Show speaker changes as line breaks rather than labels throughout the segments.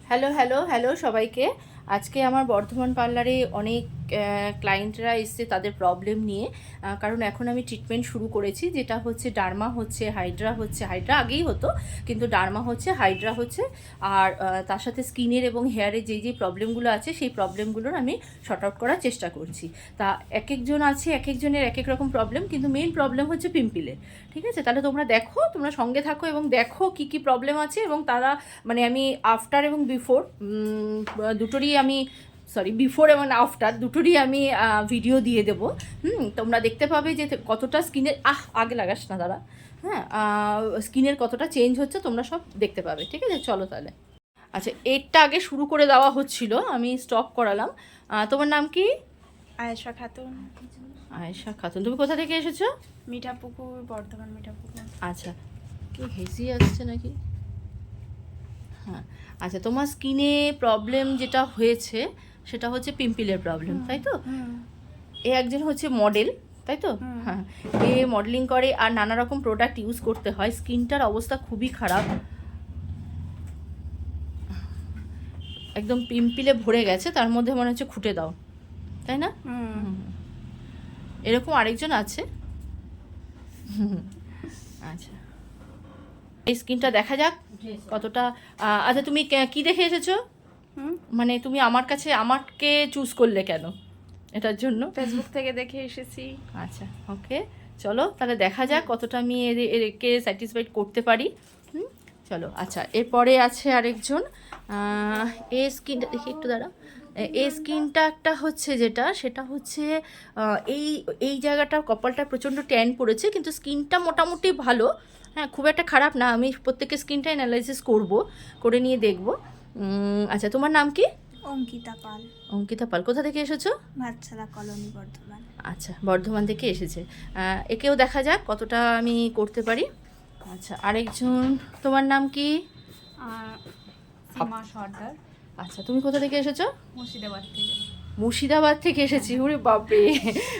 Hello hello hello সবাইকে। আজকে আমার বর্ধমান পার্লারে অনেক ক্লায়েন্টরা এসছে তাদের প্রবলেম নিয়ে। কারণ এখন আমি ট্রিটমেন্ট শুরু করেছি, যেটা হচ্ছে ডার্মা হচ্ছে, হাইড্রা হচ্ছে। হাইড্রা আগেই হতো, কিন্তু ডার্মা হচ্ছে, হাইড্রা হচ্ছে। আর তার সাথে স্কিনের এবং হেয়ারের যেই প্রবলেমগুলো আছে সেই প্রবলেমগুলোর আমি শর্ট আউট করার চেষ্টা করছি। তা এক একজন আছে, এক একজনের এক এক রকম প্রবলেম, কিন্তু মেইন প্রবলেম হচ্ছে পিম্পলের। ঠিক আছে, তাহলে তোমরা দেখো, তোমরা সঙ্গে থাকো এবং দেখো কি কি প্রবলেম আছে। এবং তারা মানে আমি আফটার এবং বিফোর দুটোরই আমি বিফোর এবং আফটার দুটোরই আমি ভিডিও দিয়ে দেবো। তোমরা দেখতে পাবে যে কতটা স্কিনের আগে লাগাস না দাদা, হ্যাঁ, স্কিনের কতটা চেঞ্জ হচ্ছে তোমরা সব দেখতে পাবে। ঠিক আছে, চলো তাহলে। আচ্ছা, এরটা আগে শুরু করে দেওয়া হচ্ছিল, আমি স্টপ করালাম। তোমার নাম কি?
আয়েশা খাতুন।
আয়েশা খাতুন। তুমি কোথা থেকে এসেছো?
মিঠাপুকুর, বর্ধমান মিঠাপুকুর।
আচ্ছা, কি হেজি আসছে নাকি? হ্যাঁ, আচ্ছা, তোমার স্কিনে প্রবলেম যেটা হয়েছে সেটা হচ্ছে পিম্পলের প্রবলেম, তাই তো? এ একজন হচ্ছে মডেল, তাই তো? হ্যাঁ, এ মডেলিং করে আর নানা রকম প্রোডাক্ট ইউজ করতে হয়। স্কিনটার অবস্থা খুবই খারাপ, একদম পিম্পলে ভরে গেছে, তার মধ্যে মনে হচ্ছে খুঁটে দাও, তাই না? এরকম আরেকজন আছে। আচ্ছা, এই স্কিনটা দেখা যাক কতটা। আচ্ছা, তুমি কি দেখে এসেছো? মানে তুমি আমার কাছে আমাকে চুজ করলে কেন এটার জন্য?
ফেসবুক থেকে দেখে এসেছি।
আচ্ছা, ওকে, চলো তাহলে দেখা যাক কতটা আমি একে স্যাটিসফাইড করতে পারি। চলো। আচ্ছা, এরপরে আছে আরেকজন। এই স্কিনটা দেখি একটু, দাঁড়া। এই স্কিনটা একটা হচ্ছে যেটা, সেটা হচ্ছে এই এই জায়গাটা কপালটা প্রচণ্ড ট্যান পড়েছে, কিন্তু স্কিনটা মোটামুটি ভালো। হ্যাঁ, খুব একটা খারাপ না। আমি প্রত্যেকের স্কিনটা অ্যানালাইসিস করে নিয়ে দেখবো। আচ্ছা, তোমার নাম কি?
অঙ্কিতা পাল।
অঙ্কিতা পাল। কোথা থেকে এসেছো?
ভাতছালা কলোনি, বর্ধমান।
আচ্ছা, বর্ধমান থেকে এসেছে। একেও দেখা যাক কতটা আমি করতে পারি। আচ্ছা, আরেকজন। তোমার নাম কি?
সীমা সর্দার।
আচ্ছা, তুমি কোথা থেকে এসেছো?
মুর্শিদাবাদ থেকে।
মুর্শিদাবাদ থেকে এসেছি? ওরে বাপরে,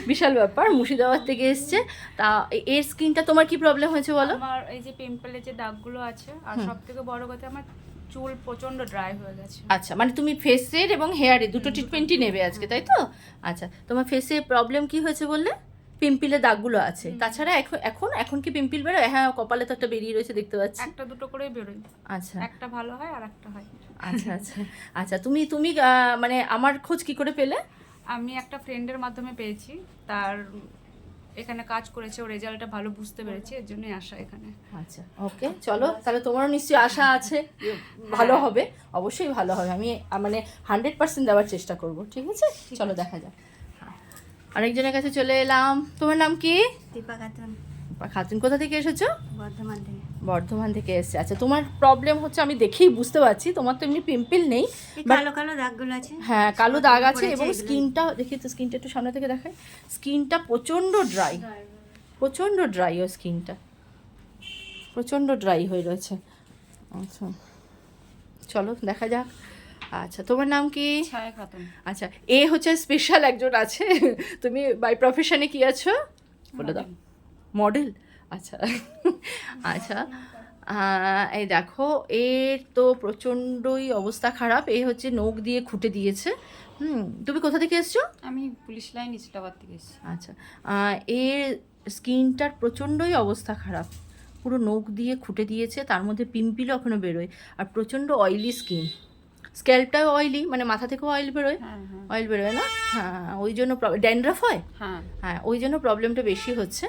বিশাল ব্যাপার, মুর্শিদাবাদ থেকে এসছে। তা এর স্কিনটা তোমার কি প্রবলেম হয়েছে বলো?
আমার এই যে পিম্পলের যে দাগগুলো আছে, আর সব থেকে বড় কথা আমার চুল প্রচন্ড ড্রাই হয়ে গেছে।
আচ্ছা, মানে তুমি ফেসের এবং হেয়ারে দুটো ট্রিটমেন্টই নেবে আজকে, তাই তো? আচ্ছা, তোমার ফেসে প্রবলেম কি হয়েছে বললে? পিম্পলের দাগগুলো আছে, তাছাড়া এখন এখন এখন কি পিম্পল বেরোয়? হ্যাঁ, কপালে তো একটা বেরিয়ে রয়েছে, দেখতে পাচ্ছি।
একটা দুটো করেই বেরোয়।
আচ্ছা,
একটা ভালো হয় আর একটা হয়।
আচ্ছা আচ্ছা আচ্ছা, তুমি তুমি মানে আমার খোঁজ কি করে পেলে?
আমি একটা ফ্রেন্ডের মাধ্যমে পেয়েছি, তার এখানে কাজ করেছে, ও রেজাল্টটা ভালো বুঝতে পেরেছি, এর জন্যই আসা এখানে।
আচ্ছা, ওকে, চলো তাহলে। তোমারও নিশ্চয়ই আশা আছে যে ভালো হবে। অবশ্যই ভালো হবে, আমি মানে 100% দেওয়ার চেষ্টা করব। ঠিক আছে, চলো দেখা যাক। আরেকজনের কাছে চলে এলাম। তোমার নাম কি?
দীপা খাতুন।
খাতুন। কোথা থেকে এসেছো?
বর্ধমান থেকে।
বর্ধমান থেকে এসছে। আচ্ছা, তোমার প্রবলেম হচ্ছে, আমি দেখেই বুঝতে পারছি তোমার তো এমনি পিম্পল নেই,
কালো কালো দাগগুলো আছে।
হ্যাঁ, কালো দাগ আছে, এবং স্কিনটা দেখি তো, স্কিনটা একটু সামনে থেকে দেখায়। স্কিনটা প্রচণ্ড ড্রাই, প্রচণ্ড ড্রাই। ও স্কিনটা প্রচণ্ড ড্রাই হয়ে রয়েছে। আচ্ছা, চলো দেখা যাক। আচ্ছা, তোমার নাম কি?
ছায়া খাতুন।
আচ্ছা, এ হচ্ছে স্পেশাল একজন আছে। তুমি বাই প্রফেশনে কি আছো বলে দাও? মডেল। আচ্ছা আচ্ছা, এই দেখো, এর তো প্রচণ্ডই অবস্থা খারাপ। এ হচ্ছে নখ দিয়ে খুঁটে দিয়েছে। তুমি কোথা থেকে এসছো?
আমি পুলিশ লাইন ইস্টাবাদ থেকে এসেছি।
আচ্ছা, এর স্কিনটার প্রচণ্ডই অবস্থা খারাপ, পুরো নখ দিয়ে খুঁটে দিয়েছে, তার মধ্যে পিম্পলও এখনও বেরোয়, আর প্রচণ্ড অয়েলি স্কিন। স্ক্যাল্পটাও অয়েলি, মানে মাথা থেকেও অয়েল বেরোয়। অয়েল বেরোয় না? হ্যাঁ, ওই জন্য ড্যান্ড্রাফ হয়। হ্যাঁ, ওই জন্য প্রবলেমটা বেশি হচ্ছে।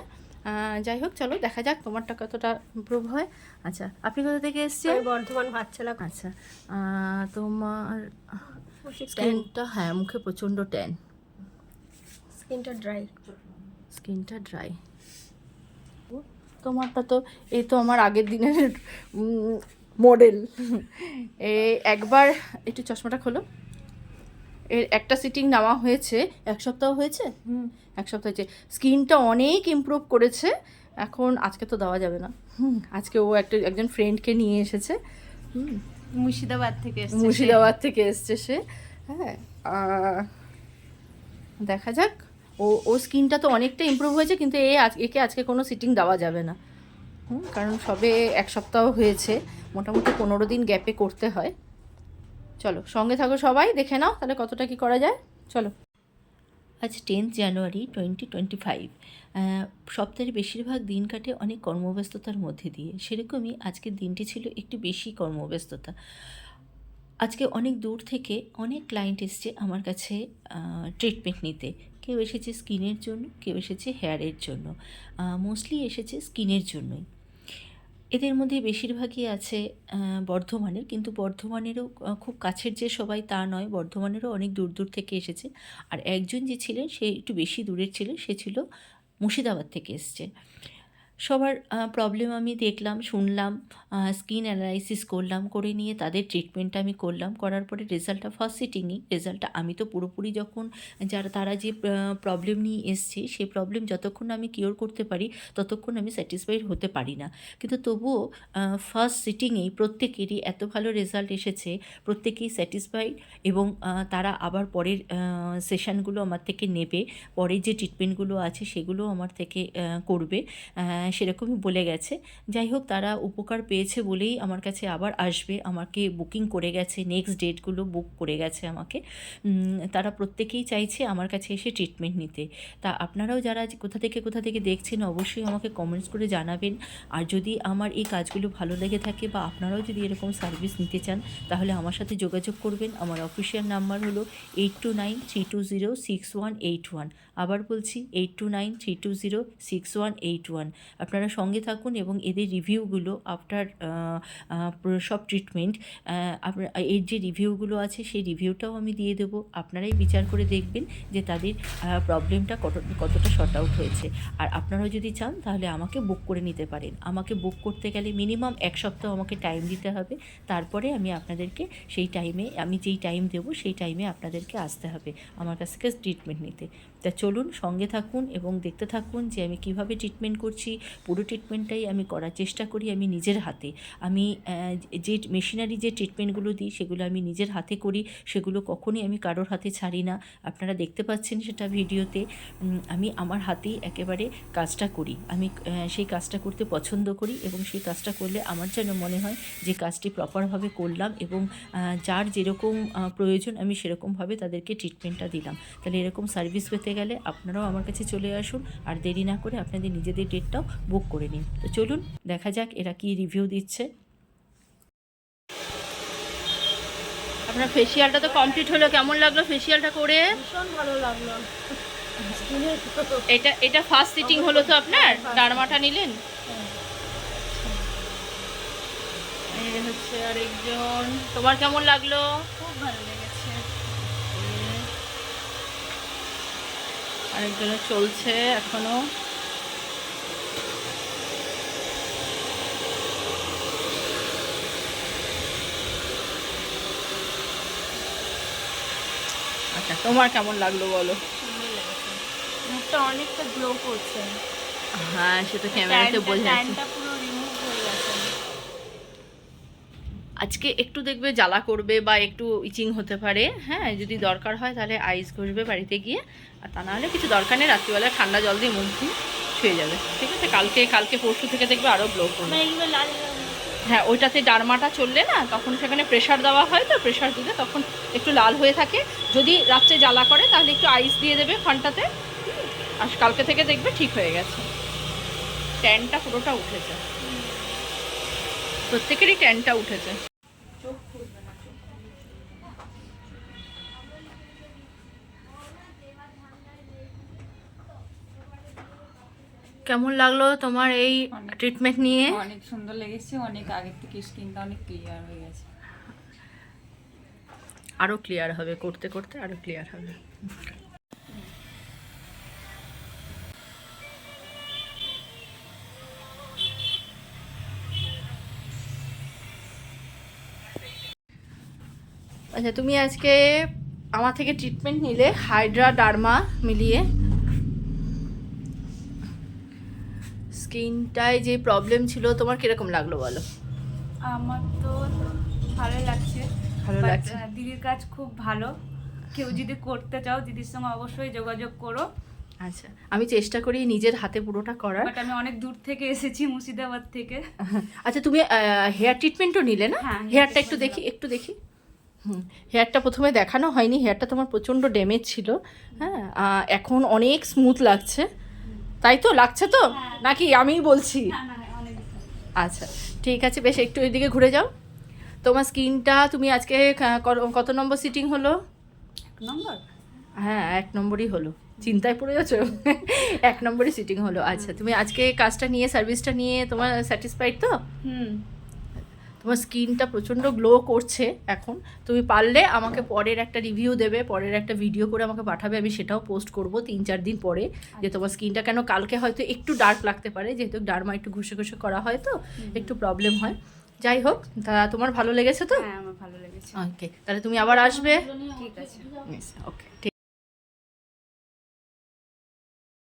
যাই হোক, চলো দেখা যাক তোমারটা কতটা ইমপ্রুভ হয়। আচ্ছা, আপনি কোথা থেকে এসছেন?
বর্ধমান ভাতছালা।
আচ্ছা, তোমার স্কিনটা, হ্যাঁ, মুখে প্রচণ্ড ট্যান,
স্কিনটা ড্রাই।
স্কিনটা ড্রাই। তোমারটা তো, এই তো আমার আগের দিনের মডেল। একবার একটু চশমাটা খোলো। এর একটা সিটিং নেওয়া হয়েছে, 1 সপ্তাহ হয়েছে। 1 সপ্তাহ হয়েছে। স্কিনটা অনেক ইমপ্রুভ করেছে। এখন আজকে তো দেওয়া যাবে না। আজকে ও একজন ফ্রেন্ডকে নিয়ে এসেছে।
মুর্শিদাবাদ থেকে এসেছে।
মুর্শিদাবাদ থেকে এসছে সে। হ্যাঁ, দেখা যাক। ও স্কিনটা তো অনেকটা ইমপ্রুভ হয়েছে, কিন্তু একে আজকে কোনো সিটিং দেওয়া যাবে না। কারণ সবে 1 সপ্তাহ হয়েছে, মোটামুটি 15 দিন গ্যাপে করতে হয়। চলো সঙ্গে থাকো সবাই, দেখে নাও তাহলে কতটা কি করা যায়। চলো। আজ 10th জানুয়ারি 2025। সপ্তাহের বেশিরভাগ দিন কাটে অনেক কর্মব্যস্ততার মধ্যে দিয়ে, সেরকমই আজকের দিনটি ছিল একটু বেশি কর্মব্যস্ততা। আজকে অনেক দূর থেকে অনেক ক্লায়েন্ট এসছে আমার কাছে ট্রিটমেন্ট নিতে। কেউ এসেছে স্কিনের জন্য, কেউ এসেছে হেয়ারের জন্য, মোস্টলি এসেছে স্কিনের জন্যই। এদের মধ্যে বেশিরভাগই আছে বর্ধমানের, কিন্তু বর্ধমানেরও খুব কাছের যে সবাই তা নয়, বর্ধমানেরও অনেক দূর দূর থেকে এসেছে। আর একজন যে ছিলেন সে একটু বেশি দূরের ছিলেন, সে ছিল মুর্শিদাবাদ থেকে এসছে। সবার প্রবলেম আমি দেখলাম, শুনলাম, স্কিন অ্যানালাইসিস করলাম, করে নিয়ে তাদের ট্রিটমেন্টটা আমি করলাম। করার পরে রেজাল্টটা ফার্স্ট সিটিংই, রেজাল্টটা আমি তো পুরোপুরি যখন তারা যে প্রবলেম নিয়ে এসছে সেই প্রবলেম যতক্ষণ না আমি কিওর করতে পারি ততক্ষণ আমি স্যাটিসফাইড হতে পারি না। কিন্তু তবুও ফার্স্ট সিটিংয়েই প্রত্যেকেরই এত ভালো রেজাল্ট এসেছে, প্রত্যেকেই স্যাটিসফাইড, এবং তারা আবার পরের সেশনগুলো আমার থেকে নেবে, পরের যে ট্রিটমেন্টগুলো আছে সেগুলো আমার থেকে করবে, সেরকমই বলে গেছে। যাই হোক, তারা উপকার পেয়েছে বলেই আমার কাছে আবার আসবে, আমাকে বুকিং করে গেছে, নেক্সট ডেটগুলো বুক করে গেছে আমাকে। তারা প্রত্যেকেই চাইছে আমার কাছে এসে ট্রিটমেন্ট নিতে। তা আপনারাও যারা কোথা থেকে দেখছেন অবশ্যই আমাকে কমেন্টস করে জানাবেন। আর যদি আমার এই কাজগুলো ভালো লেগে থাকে বা আপনারাও যদি এরকম সার্ভিস নিতে চান তাহলে আমার সাথে যোগাযোগ করবেন। আমার অফিসিয়াল নাম্বার হলো 8293206181। আবার বলছি 8293206181। আপনারা সঙ্গে থাকুন এবং এদের রিভিউগুলো আফটার সব ট্রিটমেন্ট, এর যে রিভিউগুলো আছে সেই রিভিউটাও আমি দিয়ে দেবো। আপনারাই বিচার করে দেখবেন যে তাদের প্রবলেমটা কতটা শর্ট আউট হয়েছে। আর আপনারাও যদি চান তাহলে আমাকে বুক করে নিতে পারেন। আমাকে বুক করতে গেলে মিনিমাম 1 সপ্তাহ আমাকে টাইম দিতে হবে, তারপরে আমি আপনাদেরকে সেই টাইমে, আমি যেই টাইম দেবো সেই টাইমে আপনাদেরকে আসতে হবে আমার কাছ থেকে ট্রিটমেন্ট নিতে। তা চলুন সঙ্গে থাকুন এবং দেখতে থাকুন যে আমি কিভাবে ট্রিটমেন্ট করছি। পুরো ট্রিটমেন্টটাই আমি করার চেষ্টা করি আমি নিজের হাতে। আমি যে মেশিনারি যে ট্রিটমেন্টগুলো দিই সেগুলো আমি নিজের হাতে করি, সেগুলো কখনোই আমি কারোর হাতে ছাড়ি না। আপনারা দেখতে পাচ্ছেন সেটা ভিডিওতে। আমি আমার হাতেই একেবারে কাজটা করি। আমি সেই কাজটা করতে পছন্দ করি এবং সেই কাজটা করলে আমার যেন মনে হয় যে কাজটি প্রপারভাবে করলাম এবং যার যেরকম প্রয়োজন আমি সেরকমভাবে তাদেরকে ট্রিটমেন্টটা দিলাম। তাহলে এরকম সার্ভিস পেতে গেলে আপনারাও আমার কাছে চলে আসুন, আর দেরি না করে আপনাদের নিজেদের ডেটটাও বুক করে নিন। তো চলুন দেখা যাক এরা কি রিভিউ দিচ্ছে। আপনার ফেসিয়ালটা তো কমপ্লিট হলো, কেমন লাগলো ফেসিয়ালটা করে?
ভীষণ ভালো লাগলো।
এটা ফার্স্ট সিটিং হলো তো আপনার? ডারমাটা নিলেন? এই হচ্ছে আরেকজন। তোমার কেমন লাগলো?
খুব ভালো লেগেছে।
আরেকজনের চলছে এখনো। আচ্ছা, তোমার কেমন লাগলো বলো?
সুন্দর লেগেছে, মুখটা অনেকটা গ্লো করছে।
হ্যাঁ, সে তো ক্যামেরাতে বোঝা যাচ্ছে।
ট্যানটা পুরো রিমুভ হয়ে গেছে।
আজকে একটু দেখবে জ্বালা করবে বা একটু ইচিং হতে পারে, হ্যাঁ, যদি দরকার হয় তাহলে আইস ঘষবে বাড়িতে গিয়ে, আর তা নাহলে কিছু দরকার নেই, রাত্রিবেলা ঠান্ডা জল দিয়ে মুখ ধুয়ে ছুঁয়ে যাবে, ঠিক আছে? কালকে পরশু থেকে দেখবে আরও গ্লো করবে।
এগুলো লাল
হ্যাঁ, ওইটাতে ডারমাটা চললে না তখন সেখানে প্রেশার দেওয়া হয়, তো প্রেশার দিলে তখন একটু লাল হয়ে থাকে। যদি রাত্রে জ্বালা করে তাহলে একটু আইস দিয়ে দেবে ফানটাতে, আর কালকে থেকে দেখবে ঠিক হয়ে গেছে। ট্যানটা পুরোটা উঠেছে, প্রত্যেকেরই ট্যানটা উঠেছে। কেমন লাগলো তোমার এই ট্রিটমেন্ট নিয়ে?
অনেক সুন্দর লেগেছে, অনেক আগের থেকে স্কিনটা অনেক ক্লিয়ার হয়ে গেছে।
আরও ক্লিয়ার হবে, করতে করতে আরও ক্লিয়ার হবে। আচ্ছা, তুমি আজকে আমার থেকে ট্রিটমেন্ট নিলে হাইড্রা ডার্মা মিলিয়ে। স্কিনটায় যে প্রবলেম ছিল তোমার কিরকম লাগলো বলো?
আমার তো ভালো লাগছে।
ভালো
But,
লাগছে।
দিদির কাজ খুব ভালো। কেউ যদি করতে চাও দিদির সঙ্গে অবশ্যই যোগাযোগ করো।
আচ্ছা, আমি চেষ্টা করি নিজের হাতে পুরোটা করার।
বাট আমি অনেক দূর থেকে এসেছি, মুর্শিদাবাদ থেকে।
আচ্ছা, তুমি হেয়ার ট্রিটমেন্টও নিলে না?
হ্যাঁ,
হেয়ারটা একটু দেখি, একটু দেখি। হেয়ারটা প্রথমে দেখানো হয়নি, হেয়ারটা তোমার প্রচণ্ড ড্যামেজ ছিল। হ্যাঁ, এখন অনেক স্মুথ লাগছে, তাই তো? লাগছে তো নাকি আমিই বলছি? আচ্ছা ঠিক আছে, বেশ একটু এদিকে ঘুরে যাও। তোমার স্কিনটা তুমি আজকে কত নম্বর সিটিং হলো?
1 নম্বর।
হ্যাঁ 1 নম্বরই হলো, চিন্তায় পড়ে যাচ্ছ। 1 নম্বরই সিটিং হলো। আচ্ছা তুমি আজকে কাজটা নিয়ে, সার্ভিসটা নিয়ে তোমার স্যাটিসফাইড তো? তোমার স্কিনটা প্রচণ্ড গ্লো করছে এখন। তুমি পারলে আমাকে পরের একটা রিভিউ দেবে, পরের একটা ভিডিও করে আমাকে পাঠাবে, আমি সেটাও পোস্ট করব 3-4 দিন পরে, যে তোমার স্কিনটা কেন কালকে হয়তো একটু ডার্ক লাগতে পারে, যেহেতু ডার্মা একটু ঘষে ঘষে করা হয় তো একটু প্রবলেম হয়। যাই হোক, তা তোমার ভালো লেগেছে তো?
হ্যাঁ আমার ভালো লেগেছে।
ওকে, তাহলে তুমি আবার আসবে?
ঠিক আছে।
ওকে ঠিক